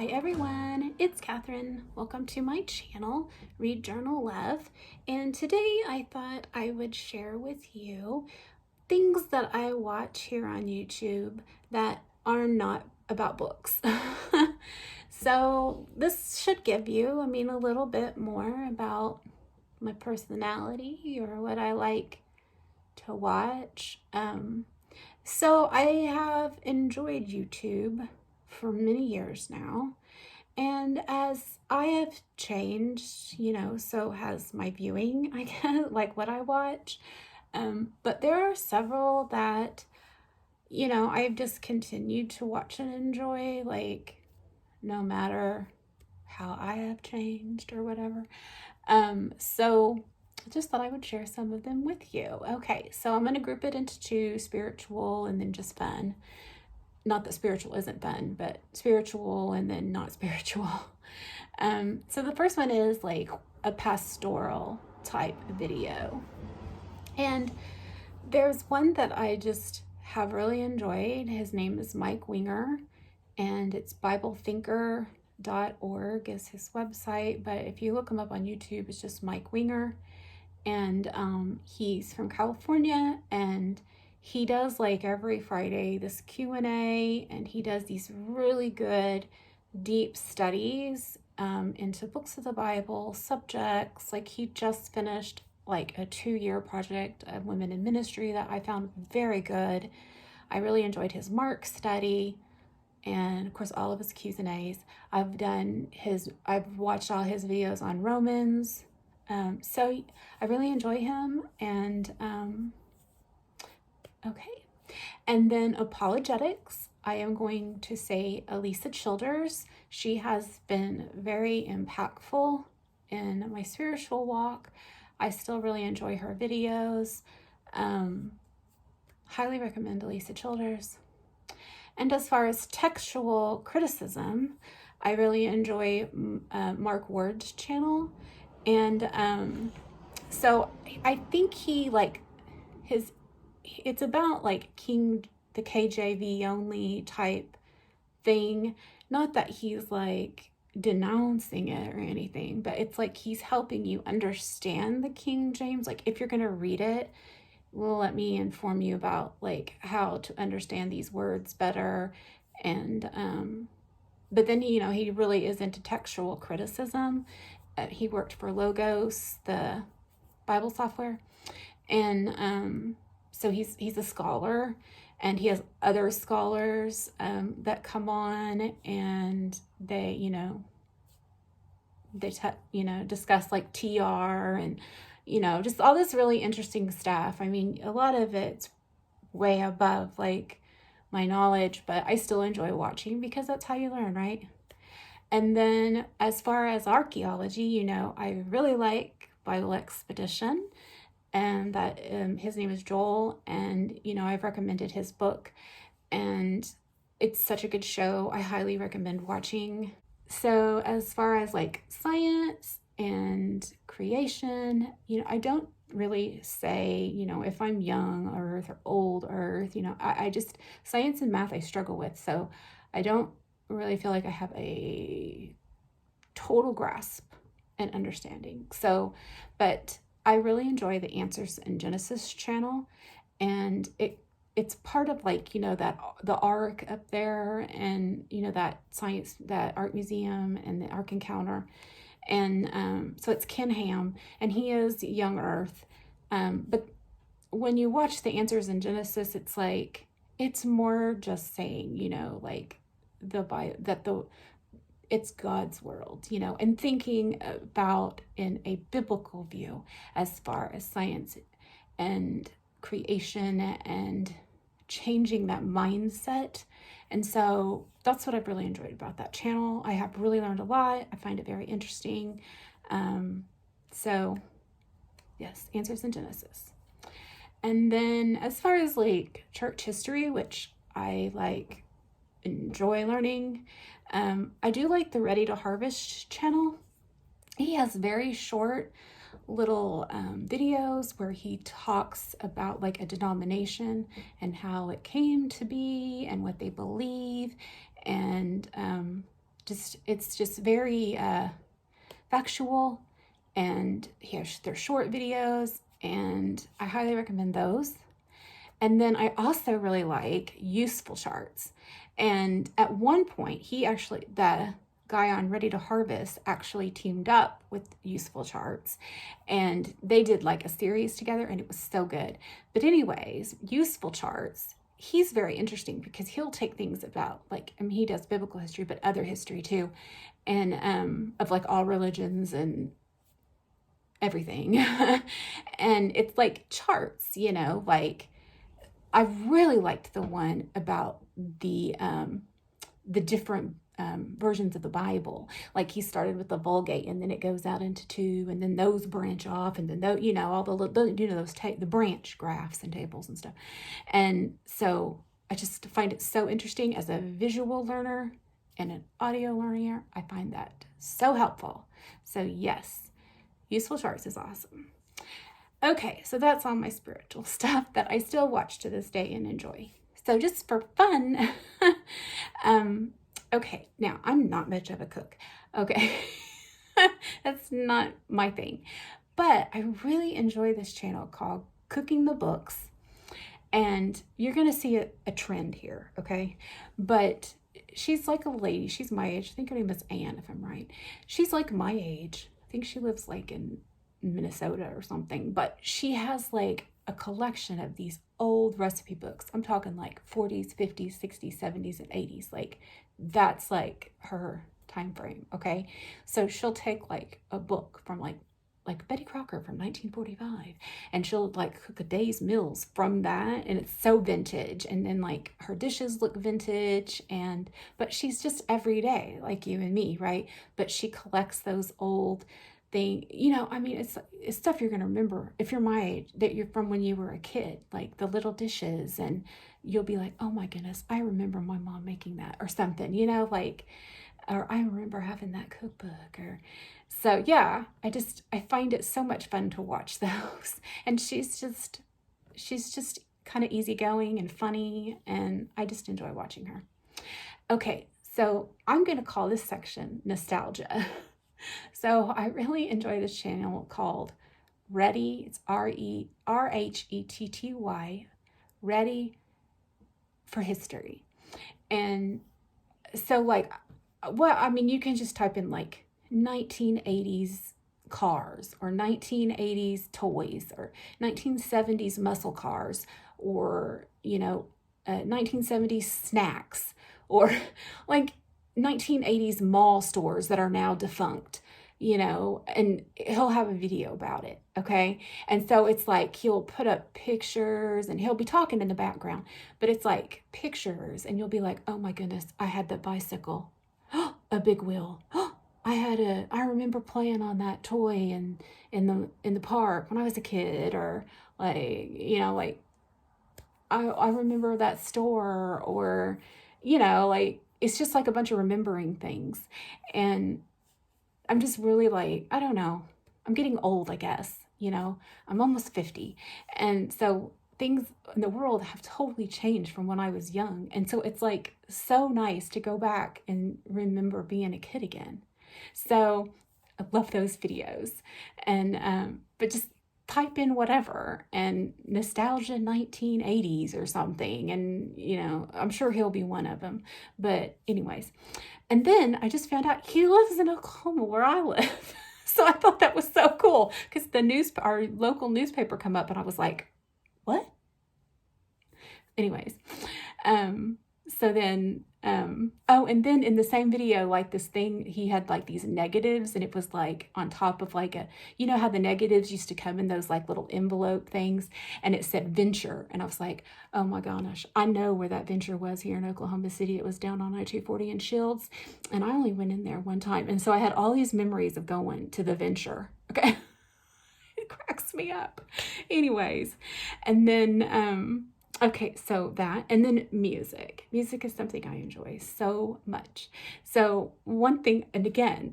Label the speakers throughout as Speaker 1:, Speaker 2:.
Speaker 1: Hi everyone, it's Catherine. Welcome to my channel, Read Journal Love. And today I thought I would share with you things that I watch here on YouTube that are not about books. So this should give you, a little bit more about my personality or what I like to watch. So I have enjoyed YouTube for many years now. And as I have changed, so has my viewing, I guess, like what I watch. But there are several that, I've just continued to watch and enjoy, like no matter how I have changed or whatever. So I just thought I would share some of them with you. Okay, so I'm going to group it into two, spiritual and then just fun. Not that spiritual isn't fun, but spiritual and then not spiritual. So the first one is like a pastoral type video. And there's one that I just have really enjoyed. His name is Mike Winger, and it's BibleThinker.org is his website. But if you look him up on YouTube, it's just Mike Winger. And he's from California, and he does like every Friday this Q&A, and he does these really good deep studies into books of the Bible, subjects. Like he just finished like a 2-year project of women in ministry that I found very good. I really enjoyed his Mark study, and of course all of his Q&As. I've watched all his videos on Romans. So I really enjoy him. And okay. And then apologetics, I am going to say Alisa Childers. She has been very impactful in my spiritual walk. I still really enjoy her videos. Highly recommend Alisa Childers. And as far as textual criticism, I really enjoy Mark Ward's channel. And so I think it's about like the KJV only type thing. Not that he's like denouncing it or anything, but it's like he's helping you understand the King James. Like if you're going to read it, let me inform you about like how to understand these words better. And but then he really is into textual criticism. He worked for Logos, the Bible software, and so he's a scholar, and he has other scholars that come on, and they discuss like TR and just all this really interesting stuff. I mean, a lot of it's way above like my knowledge, but I still enjoy watching because that's how you learn, right? And then as far as archaeology, I really like Bible Expedition, and that his name is Joel, and I've recommended his book, and it's such a good show. I highly recommend watching. So as far as like science and creation, I don't really say, if I'm young Earth or old Earth, I just, science and math I struggle with. So I don't really feel like I have a total grasp and understanding. So, but I really enjoy the Answers in Genesis channel, and it's part of like, that the Ark up there, and that art museum and the Ark Encounter. And so it's Ken Ham, and he is young Earth. But when you watch the Answers in Genesis, it's like, it's more just saying, like it's God's world, and thinking about in a biblical view as far as science and creation and changing that mindset. And so that's what I've really enjoyed about that channel. I have really learned a lot. I find it very interesting. So yes, Answers in Genesis. And then as far as like church history, which I like enjoy learning, I do like the Ready to Harvest channel. He has very short little videos where he talks about like a denomination and how it came to be and what they believe. And it's just very factual, and they're short videos, and I highly recommend those. And then I also really like useful charts. And at one point, the guy on Ready to Harvest actually teamed up with Useful Charts, and they did like a series together, and it was so good. But anyways, Useful Charts, he's very interesting because he'll take things about like, I mean, he does biblical history, but other history too, and of like all religions and everything. And it's like charts, like I really liked the one about the different versions of the Bible. Like he started with the Vulgate, and then it goes out into two, and then those branch off, and then all the branch graphs and tables and stuff. And so I just find it so interesting as a visual learner and an audio learner. I find that so helpful. So yes, Useful Charts is awesome. Okay, so that's all my spiritual stuff that I still watch to this day and enjoy. So just for fun, okay, now I'm not much of a cook. Okay, that's not my thing. But I really enjoy this channel called Cooking the Books. And you're going to see a trend here, okay? But she's like a lady. She's my age. I think her name is Anne, if I'm right. She's like my age. I think she lives like in Minnesota or something. But she has like a collection of these old recipe books. I'm talking like 40s, 50s, 60s, 70s, and 80s. Like that's like her time frame, okay? So she'll take like a book from like Betty Crocker from 1945, and she'll like cook a day's meals from that, and it's so vintage. And then like her dishes look vintage, but she's just everyday like you and me, right? But she collects those old thing, I mean, it's stuff you're gonna remember if you're my age, that you're from when you were a kid, like the little dishes, and you'll be like, oh my goodness, I remember my mom making that or something, or I remember having that cookbook. Or so yeah, I find it so much fun to watch those. And she's just kind of easygoing and funny, and I just enjoy watching her. Okay, so I'm gonna call this section nostalgia. So I really enjoy this channel called Rhetty. It's Rhetty, Rhetty for history. And so like, you can just type in like 1980s cars, or 1980s toys, or 1970s muscle cars, or 1970s snacks, or like 1980s mall stores that are now defunct, and he'll have a video about it, okay? And so it's like he'll put up pictures, and he'll be talking in the background, but it's like pictures, and you'll be like, oh my goodness, I had that bicycle, a big wheel, I remember playing on that toy in the park when I was a kid, or like, I remember that store, or like, it's just like a bunch of remembering things. And I'm just really like, I don't know, I'm getting old, I guess, I'm almost 50. And so things in the world have totally changed from when I was young. And so it's like so nice to go back and remember being a kid again. So I love those videos. And, but just type in whatever and nostalgia 1980s or something, and I'm sure he'll be one of them. But anyways, and then I just found out he lives in Oklahoma, where I live. So I thought that was so cool, because our local newspaper come up, and I was like, what? Anyways, so then and then in the same video, like this thing, he had like these negatives, and it was like on top of like how the negatives used to come in those like little envelope things, and it said Venture. And I was like, oh my gosh, I know where that Venture was here in Oklahoma City. It was down on I-240 in Shields, and I only went in there one time. And so I had all these memories of going to the Venture. Okay. It cracks me up. Anyways, and then okay, so that, and then music. Music is something I enjoy so much. So one thing, and again,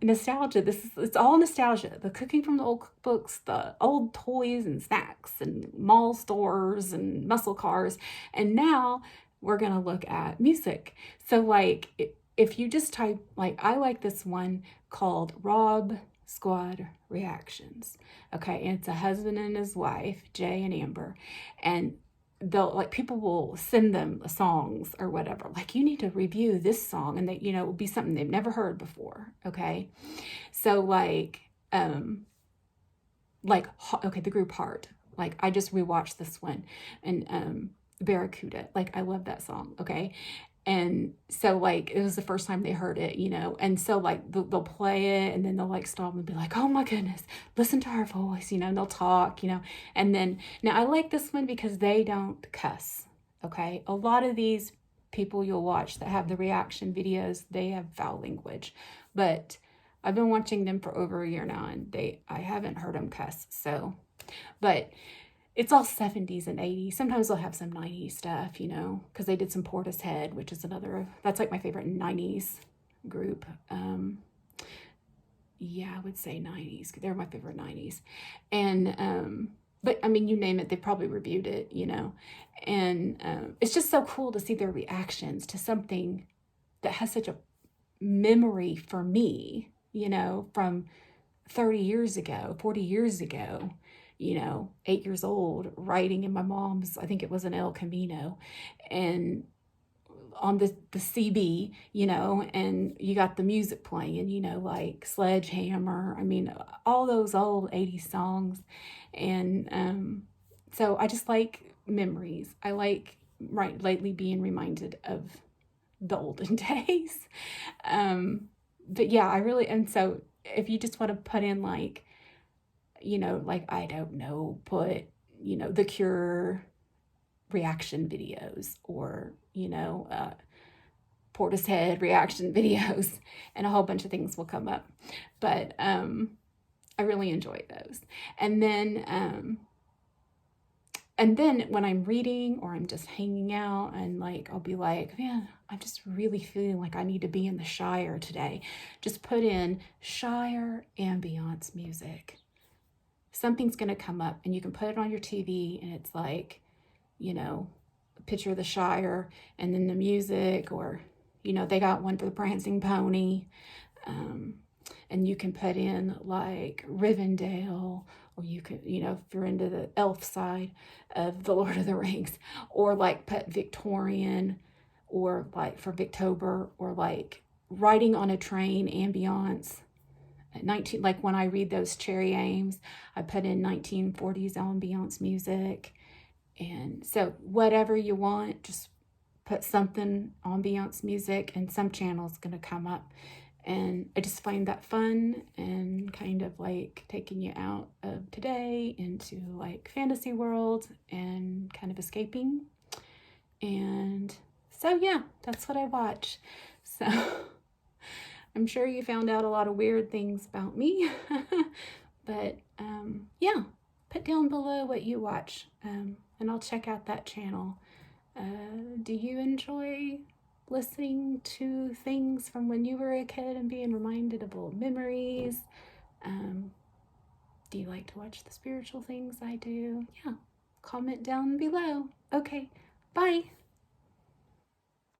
Speaker 1: nostalgia, it's all nostalgia. The cooking from the old cookbooks, the old toys and snacks and mall stores and muscle cars. And now we're going to look at music. So like, if you just type, like, I like this one called Rob Squad Reactions. Okay, and it's a husband and his wife, Jay and Amber, and they'll, like, people will send them songs or whatever, like, you need to review this song, and they, you know, it will be something they've never heard before. Okay, so okay, the group Heart, like, I just rewatched this one, and Barracuda, like, I love that song. Okay, and so, like, it was the first time they heard it, you know, and so, like, they'll play it, and then they'll, like, stop and be like, oh my goodness, listen to our voice, you know, and they'll talk, you know. And then, now I like this one because they don't cuss. Okay, a lot of these people you'll watch that have the reaction videos, they have foul language, but I've been watching them for over a year now, and I haven't heard them cuss. So, but it's all 70s and 80s. Sometimes they'll have some 90s stuff, you know, because they did some Portishead, which is that's like my favorite 90s group. Yeah, I would say 90s. They're my favorite 90s. And, but I mean, you name it, they probably reviewed it, you know. And it's just so cool to see their reactions to something that has such a memory for me, you know, from 30 years ago, 40 years ago, you know, 8 years old, riding in my mom's, I think it was an El Camino, and on the CB, you know, and you got the music playing, you know, like Sledgehammer. I mean, all those old 80s songs. And so I just like memories. I like lately being reminded of the olden days. But yeah, I really, and so if you just want to put in, like, you know, like, I don't know, put, you know, The Cure reaction videos, or, you know, Portishead reaction videos, and a whole bunch of things will come up. But I really enjoy those. And then when I'm reading or I'm just hanging out, and, like, I'll be like, man, I'm just really feeling like I need to be in the Shire today. Just put in Shire ambiance music. Something's going to come up, and you can put it on your TV, and it's like, you know, a picture of the Shire, and then the music, or, you know, they got one for the Prancing Pony. And you can put in, like, Rivendell, or you could, you know, if you're into the elf side of the Lord of the Rings, or, like, put Victorian, or, like, for Victober, or, like, riding on a train ambiance. 19, like, when I read those Cherry Ames, I put in 1940s ambiance music. And so whatever you want, just put something ambiance music, and some channel's going to come up. And I just find that fun, and kind of like taking you out of today into, like, fantasy world, and kind of escaping. And so, yeah, that's what I watch. So I'm sure you found out a lot of weird things about me. But yeah, put down below what you watch, and I'll check out that channel. Do you enjoy listening to things from when you were a kid and being reminded of old memories? Do you like to watch the spiritual things I do? Yeah, comment down below. Okay, bye.